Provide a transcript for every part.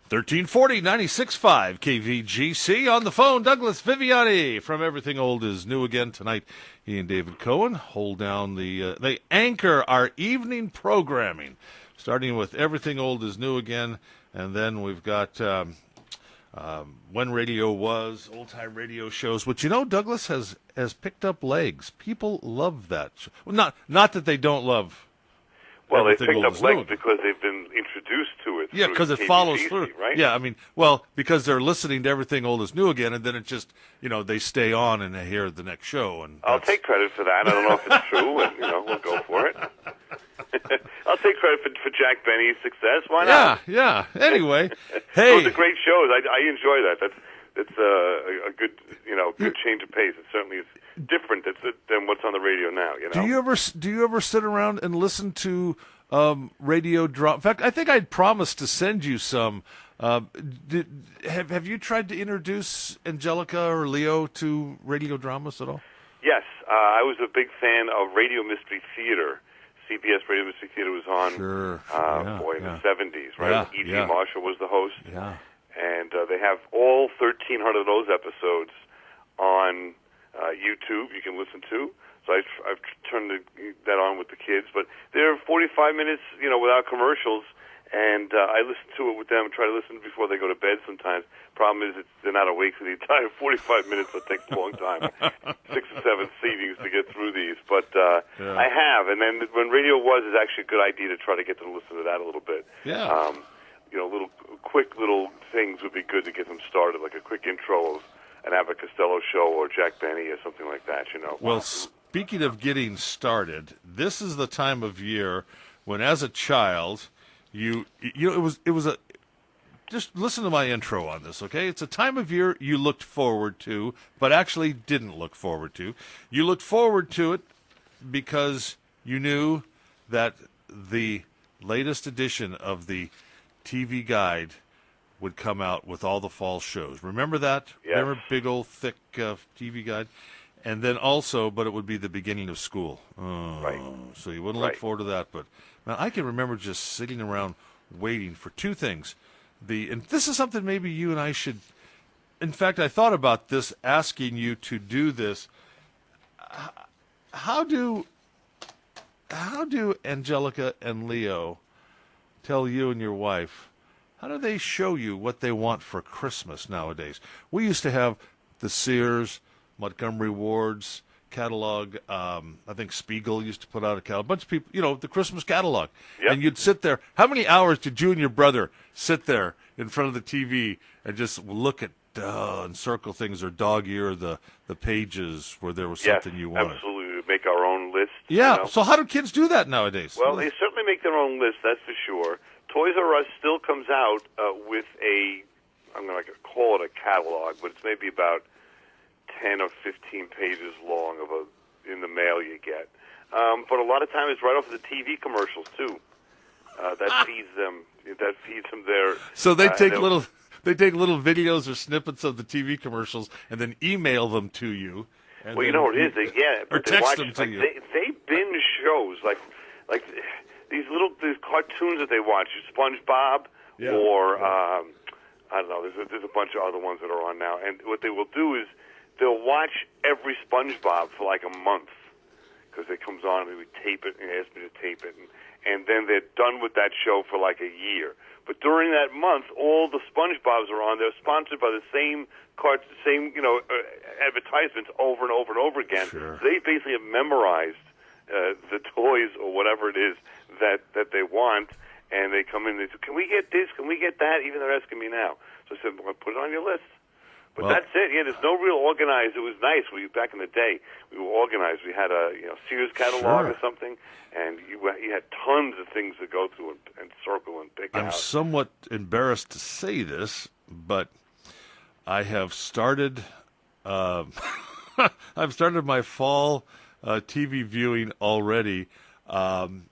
1340 96.5 KVGC. On the phone, Douglas Viviani from Everything Old is New Again. Tonight, he and David Cohen hold down they anchor our evening programming, starting with Everything Old is New Again, and then we've got When Radio Was, old-time radio shows, which, you know, Douglas has picked up legs. People love that. Well, not that they don't love. Well, they picked up legs because they've been introduced to it. Yeah, because it follows through. Right? Yeah, I mean, well, because they're listening to Everything Old is New Again, and then it just, you know, they stay on and they hear the next show. And I'll take credit for that. I don't know if it's true, and, you know, we'll go for it. I'll take credit for Jack Benny's success. Why not? Yeah. Anyway, hey. Those are great shows. I enjoy that. It's a good, you know, good change of pace. It certainly is different than what's on the radio now. You know. Do you ever sit around and listen to radio drama? In fact, I think I'd promised to send you some. Have you tried to introduce Angelica or Leo to radio dramas at all? Yes, I was a big fan of Radio Mystery Theater. CBS Radio Mystery Theater was on, in the 70s, right? Yeah, E.G. Marshall was the host. Yeah. And they have all 1,300 of those episodes on YouTube you can listen to. So I've turned that on with the kids. But they're 45 minutes, you know, without commercials. And I listen to it with them, try to listen before they go to bed sometimes. Problem is they're not awake for the entire 45 minutes. So it takes a long time, 6 or 7 seatings to get through these. But I have. And then when Radio Was, is actually a good idea to try to get them to listen to that a little bit. Yeah. You know, quick little things would be good to get them started, like a quick intro of an Abbott Costello show or Jack Benny or something like that, you know. Well, speaking of getting started, this is the time of year when, as a child, it was a. Just listen to my intro on this, okay? It's a time of year you looked forward to, but actually didn't look forward to. You looked forward to it because you knew that the latest edition of the TV Guide would come out with all the fall shows. Remember that? Yes. Remember big old thick TV Guide? And then also, but it would be the beginning of school. Right. So you wouldn't look forward to that. But man, I can remember just sitting around waiting for two things. And this is something maybe you and I should. In fact, I thought about this, asking you to do this. How do Angelica and Leo tell you and your wife, how do they show you what they want for Christmas nowadays? We used to have the Sears, Montgomery Ward's catalog. I think Spiegel used to put out a catalog. A bunch of people, you know, the Christmas catalog. Yep. And you'd sit there. How many hours did you and your brother sit there in front of the TV and just look at and circle things, or dog ear the pages where there was something you wanted? Absolutely. Make our own list. Yeah. You know? So how do kids do that nowadays? Well, they certainly make their own list, that's for sure. Toys R Us still comes out with I'm going to call it a catalog, but it's maybe about 10 or 15 pages long in the mail you get. But a lot of times it's right off of the TV commercials, too. That feeds them their... So they take little videos or snippets of the TV commercials and then email them to you. Well, you know what it is. Or text them to you. They binge shows like these cartoons that they watch, SpongeBob, or I don't know. There's a bunch of other ones that are on now, and what they will do is they'll watch every SpongeBob for like a month because it comes on and we tape it and ask me to tape it, and then they're done with that show for like a year. But during that month, all the SpongeBobs are on. They're sponsored by the same advertisements over and over and over again. Sure. So they basically have memorized the toys or whatever it is that they want, and they come in and they say, "Can we get this? Can we get that?" Even they're asking me now. So I said, "Well, put it on your list." But that's it. Yeah, there's no real organized. It was nice. Back in the day, we were organized. We had a Sears catalog or something, and you had tons of things to go through and circle and pick out. I'm somewhat embarrassed to say this, but I have started. I've started my fall TV viewing already, and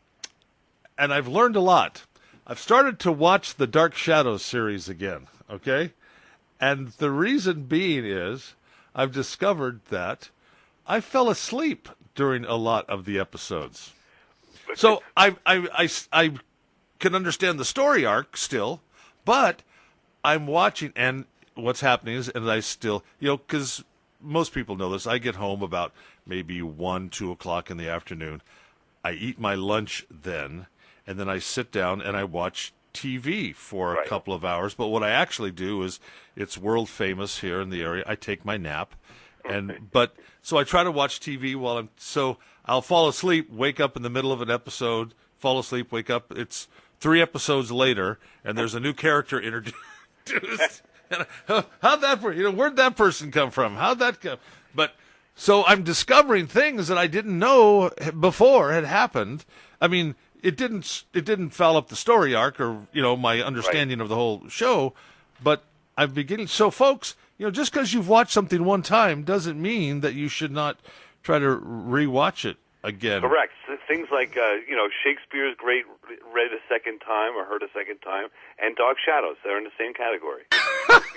I've learned a lot. I've started to watch the Dark Shadows series again. Okay. And the reason being is I've discovered that I fell asleep during a lot of the episodes. So I can understand the story arc still, but I'm watching, and what's happening is, and I still, because most people know this, I get home about maybe 1, 2 o'clock in the afternoon. I eat my lunch then, and then I sit down and I watch TV for a couple of hours. But what I actually do is, it's world famous here in the area. I take my nap, so I try to watch TV so I'll fall asleep, wake up in the middle of an episode, fall asleep, wake up. It's 3 episodes later, and there's a new character introduced. How'd that? Where'd that person come from? How'd that come? But so I'm discovering things that I didn't know before had happened. I mean, it didn't foul up the story arc or my understanding of the whole show, but I'm beginning. So, folks, just because you've watched something one time doesn't mean that you should not try to rewatch it again. Correct. Things like Shakespeare's great read a second time or heard a second time, and Dark Shadows. They're in the same category.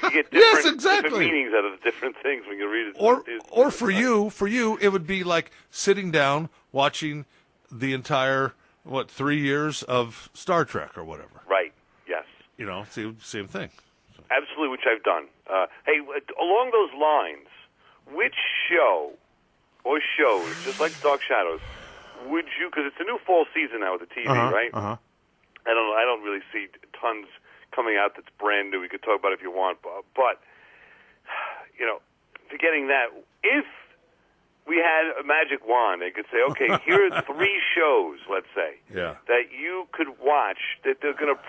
You get different meanings out of different things when you read it. Or for you, it would be like sitting down watching the entire 3 years of Star Trek or whatever. Right. Yes. Same thing. So. Absolutely, which I've done. Hey, along those lines, which show or shows, just like Dark Shadows, would you? Because it's a new fall season now with the TV, right? Uh-huh. I don't really see tons coming out that's brand new. We could talk about it if you want, but forgetting that, if we had a magic wand and could say, okay, here are 3 shows, let's say, that you could watch, that they're going to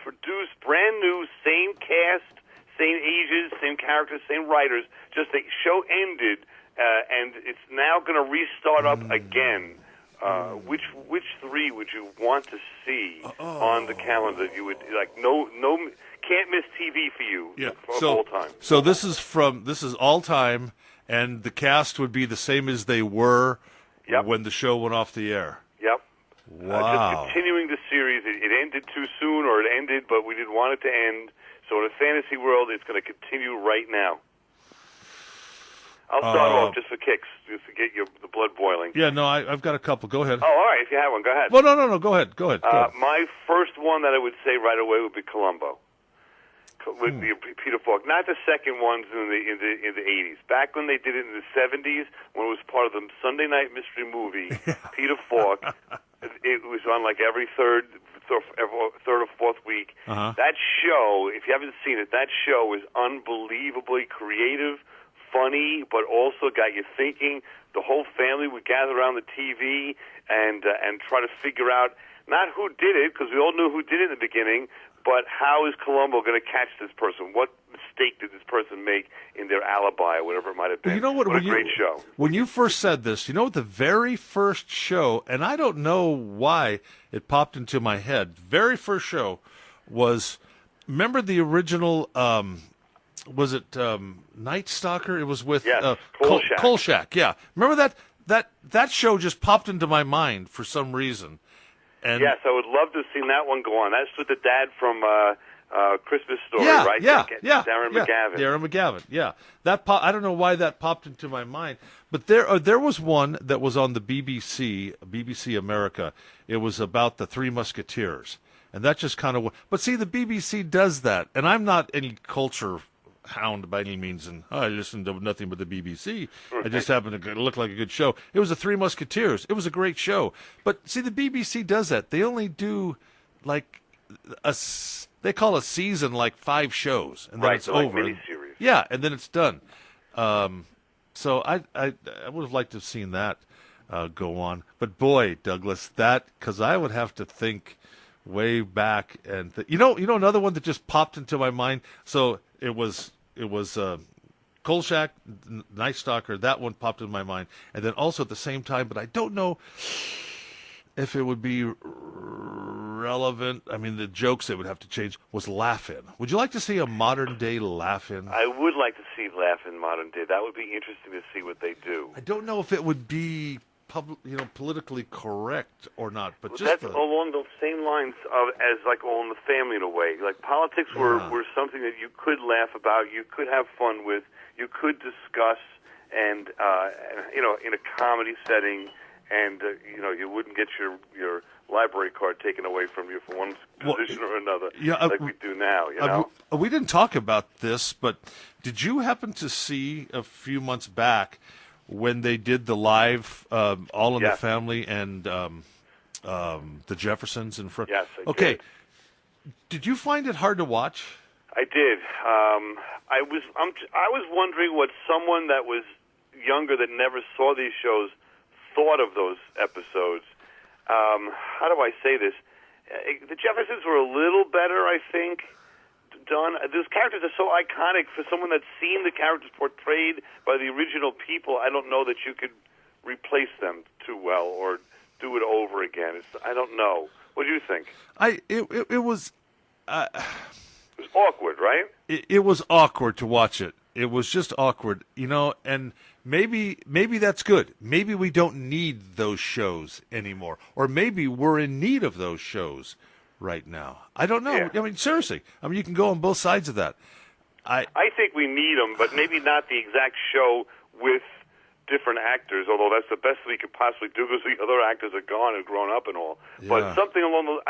produce brand new, same cast, same ages, same characters, same writers, just the show ended, and it's now going to restart up again. Which 3 would you want to see on the calendar? You would no can't miss TV for you for all time. So this is all time, and the cast would be the same as they were when the show went off the air. Yep. Wow. Just continuing the series. It ended too soon, or it ended, but we didn't want it to end. So in a fantasy world, it's going to continue right now. I'll start off just for kicks, just to get the blood boiling. Yeah, no, I've got a couple. Go ahead. Oh, all right. If you have one, go ahead. Well, no. Go ahead. My first one that I would say right away would be Columbo, with Peter Falk. Not the second ones in the 80s. Back when they did it in the 70s, when it was part of the Sunday Night Mystery Movie, Peter Falk. It was on like every third or fourth week. That show, if you haven't seen it, that show is unbelievably creative, funny, but also got you thinking. The whole family would gather around the TV and try to figure out not who did it, because we all knew who did it in the beginning, but how is Columbo going to catch this person? What mistake did this person make in their alibi or whatever it might have been? You know what a great show. When you first said this, the very first show, and I don't know why it popped into my head, very first show was, remember the original, was it Night Stalker? It was with Kolchak. Yeah. Remember that show just popped into my mind for some reason. And yes, I would love to have seen that one go on. That's with the dad from Christmas Story, right? Darren McGavin. Darren McGavin, yeah. I don't know why that popped into my mind, but there was one that was on the BBC America. It was about the Three Musketeers, and that just kind of. But see, the BBC does that, and I'm not any culture hound by any means, and I listen to nothing but the BBC. I just happen to look like a good show. It was the Three Musketeers. It was a great show. But see, the BBC does that. They only do like they call a season like 5 shows, and then it's over. Like miniseries. Yeah, and then it's done. So I would have liked to have seen that go on. But boy, Douglas, because I would have to think way back, and another one that just popped into my mind. So it was Kolchak, Night Stalker. That one popped in my mind, and then also at the same time, but I don't know if it would be relevant. I mean, the jokes they would have to change was Laugh-In. Would you like to see a modern day Laugh-In? I would like to see Laugh-In modern day. That would be interesting to see what they do. I don't know if it would be politically correct or not, but just that's along those same lines as like All in the Family in a way. Like politics were something that you could laugh about, you could have fun with, you could discuss, and in a comedy setting, and you wouldn't get your library card taken away from you for one position or another, like we do now. we didn't talk about this, but did you happen to see a few months back when they did the live All in the Family and the Jeffersons in front? Yes, I okay. did. Did you find it hard to watch? I did. I was wondering what someone that was younger that never saw these shows thought of those episodes. How do I say this? The Jeffersons were a little better, I think, done. Those characters are so iconic for someone that's seen the characters portrayed by the original people. I don't know that you could replace them too well or do it over again. I don't know. What do you think? It was awkward, right? It was awkward to watch it. It was just awkward, and maybe that's good. Maybe we don't need those shows anymore, or maybe we're in need of those shows right now. I don't know. Yeah. I mean, seriously. I mean, you can go on both sides of that. I think we need them, but maybe not the exact show with different actors, although that's the best we could possibly do because the other actors are gone and grown up and all. Yeah. But something along those...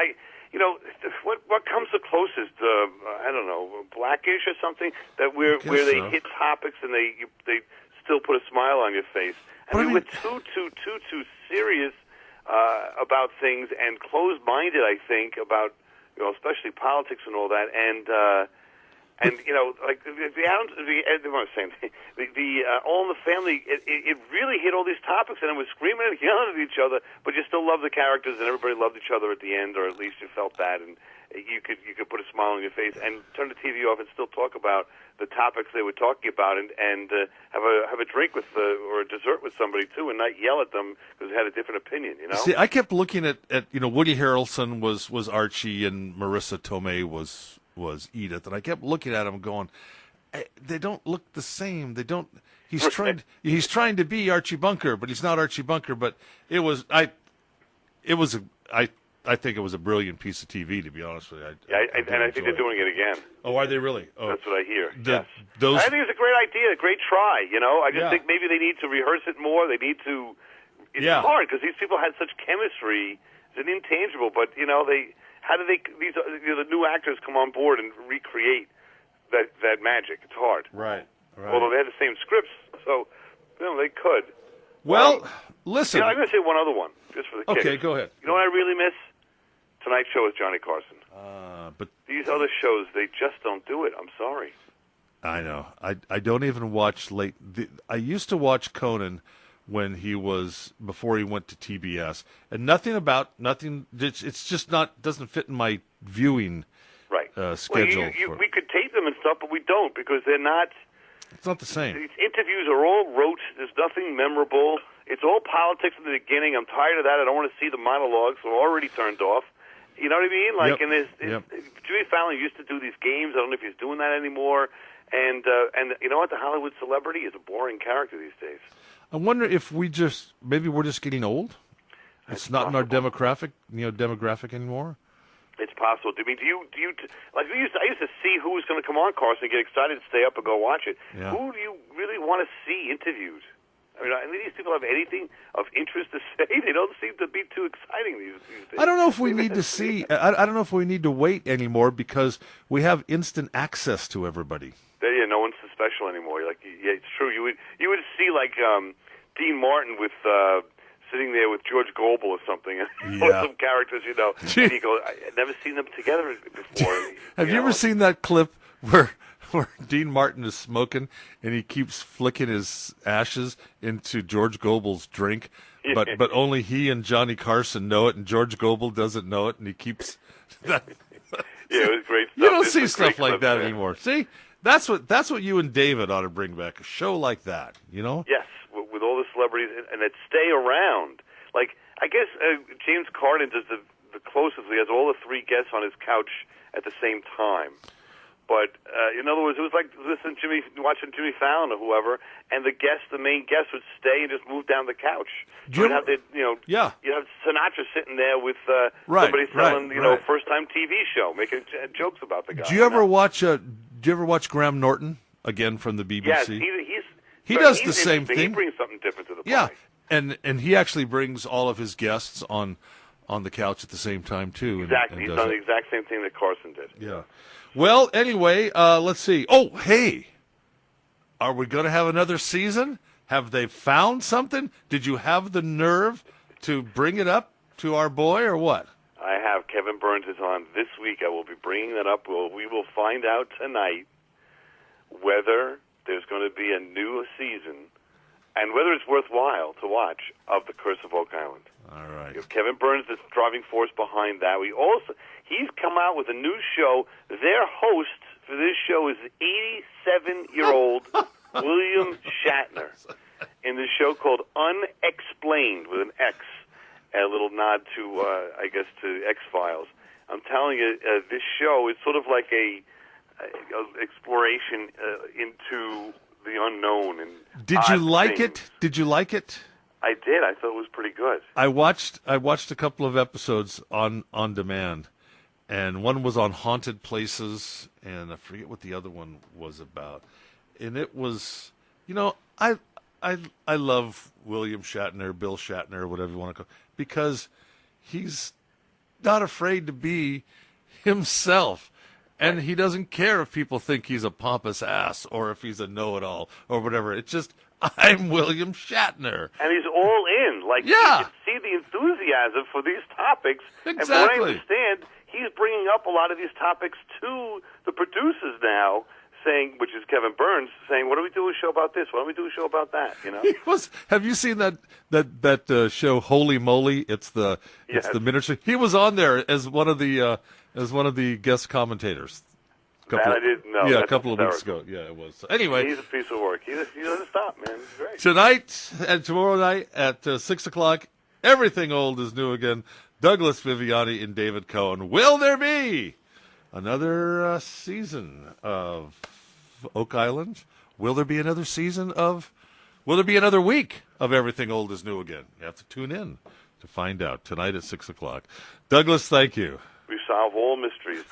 what comes the closest? I don't know, Blackish or something that where they hit topics and they still put a smile on your face. I mean, we're too serious about things and closed-minded. I think about especially politics and all that, and like the Adams, the All in the Family, it really hit all these topics, and it was screaming and yelling at each other, but you still loved the characters, and everybody loved each other at the end, or at least you felt that, and you could put a smile on your face and turn the TV off and still talk about the topics they were talking about, and have a drink with or a dessert with somebody too, and not yell at them because they had a different opinion. See, I kept looking at Woody Harrelson was Archie and Marissa Tomei was Edith, and I kept looking at him going, they don't look the same. He's trying to be Archie Bunker, but he's not Archie Bunker. But I think it was a brilliant piece of TV, to be honest with you. I think they're doing it again. Oh, are they really? Oh. That's what I hear. Yes. I think it's a great idea, a great try. I just think maybe they need to rehearse it more. They need to. It's hard because these people had such chemistry. It's an intangible, but how do the new actors come on board and recreate that magic? It's hard. Right. Although they had the same scripts, so they could. Well, listen. I'm going to say one other one just for the kick. Okay, go ahead. You know what I really miss? Tonight Show with Johnny Carson. But these other shows, they just don't do it. I'm sorry. I know. I don't even watch late. I used to watch Conan when before he went to TBS, and nothing. It's just doesn't fit in my viewing schedule. We could tape them and stuff, but we don't because they're not. It's not the same. These interviews are all rote. There's nothing memorable. It's all politics in the beginning. I'm tired of that. I don't want to see the monologues. So I'm already turned off. You know what I mean? Like, and Jimmy Fallon used to do these games. I don't know if he's doing that anymore. And you know what? The Hollywood celebrity is a boring character these days. I wonder if maybe we're just getting old. It's not possible. In our demographic anymore. It's possible. I mean, do you like? I used to see who was going to come on, Carson, and get excited to stay up and go watch it. Yeah. Who do you really want to see interviewed? I mean, these people have anything of interest to say? They don't seem to be too exciting these days. I don't know if we need to see. I don't know if we need to wait anymore because we have instant access to everybody. Yeah, no one's so special anymore. Like, yeah, it's true. You would see like Dean Martin with sitting there with George Gobel or something, or some characters, and you go, I've never seen them together before. Have you ever seen that clip where Dean Martin is smoking and he keeps flicking his ashes into George Gobel's drink, but only he and Johnny Carson know it, and George Gobel doesn't know it, and he keeps that. Yeah, it was great stuff. You don't see stuff like that anymore. See? That's what you and David ought to bring back, a show like that, Yes, with all the celebrities, and that stay around. Like, I guess James Corden does the closest. He has all the three guests on his couch at the same time. But in other words, it was like watching Jimmy Fallon or whoever, and the main guest would stay and just move down the couch. You'd have Sinatra sitting there with somebody selling, first-time TV show, making jokes about the guy. Do you ever watch Graham Norton again from the BBC? Yes, he does the same thing. He brings something different to the party. Yeah, and he actually brings all of his guests on on the couch at the same time too. Exactly. He's done the exact same thing that Carson did. Yeah. Well, anyway, let's see. Oh, hey, are we going to have another season? Have they found something? Did you have the nerve to bring it up to our boy, or what? I have. Kevin Burns is on this week. I will be bringing that up. We will find out tonight whether there's going to be a new season and whether it's worthwhile to watch of The Curse of Oak Island. All right. Kevin Burns is the driving force behind that. He's come out with a new show. Their host for this show is 87-year-old William Shatner in this show called Unexplained with an X, a little nod to, I guess, to X-Files. I'm telling you, this show is sort of like a exploration into the unknown. And did you like it? Did you like it? I did. I thought it was pretty good. I watched a couple of episodes on demand, and one was on haunted places, and I forget what the other one was about. And it was, I love William Shatner, Bill Shatner, whatever you want to call, because he's not afraid to be himself. And he doesn't care if people think he's a pompous ass or if he's a know-it-all or whatever. It's just, I'm William Shatner. And he's all in. Like, yeah. You can see the enthusiasm for these topics. Exactly. And from what I understand, he's bringing up a lot of these topics to the producers now, saying, which is Kevin Burns, saying, "Why don't we do a show about this? Why don't we do a show about that?" Have you seen that show Holy Moly? It's the miniature. He was on there as one of the guest commentators. I didn't know. Yeah, a couple of weeks ago. Yeah, it was. So anyway, he's a piece of work. He doesn't stop, man. He's great. Tonight and tomorrow night at 6:00, Everything Old is New Again. Douglas Viviani and David Cohen. Will there be another season of Oak Island? Will there be another will there be another week of Everything Old is New Again? You have to tune in to find out tonight at 6:00. Douglas, thank you. We solve all mysteries.